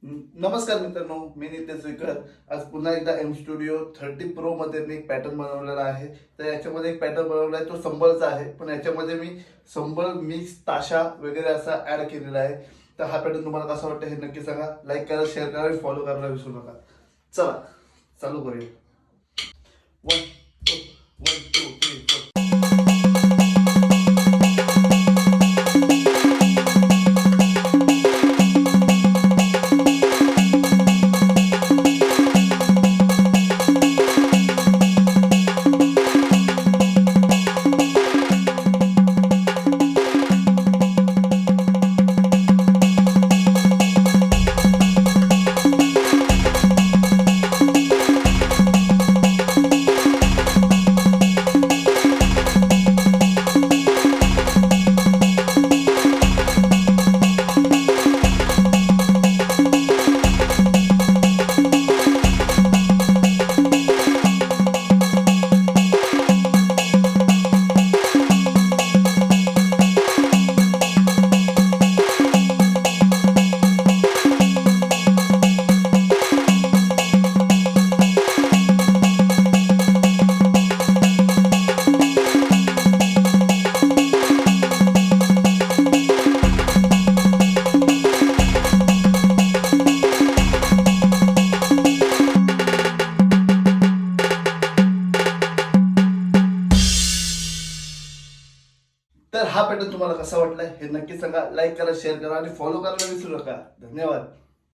नमस्कार मित्रांनो, मी नितेश विकर. आज पुन्हा एकदा एम स्टुडिओ 30 प्रो मध्ये मी एक पॅटर्न बनवलेला आहे. तर याच्यामध्ये एक पॅटर्न बनवला आहे, तो संबळचा आहे, पण याच्यामध्ये मी संबळ मिक्स ताशा वगैरे असा ऍड केलेला आहे. तर हा पॅटर्न तुम्हाला कसा वाटतं हे नक्की सांगा. लाईक करा, शेअर करा आणि फॉलो करायला विसरू नका. चला चालू करूया. 1 2 1 2 3 4. तर हा पॅटर्न तुम्हाला कसा वाटला हे नक्की सांगा. लाईक करा, शेअर करा आणि फॉलो करायला विसरू नका. धन्यवाद.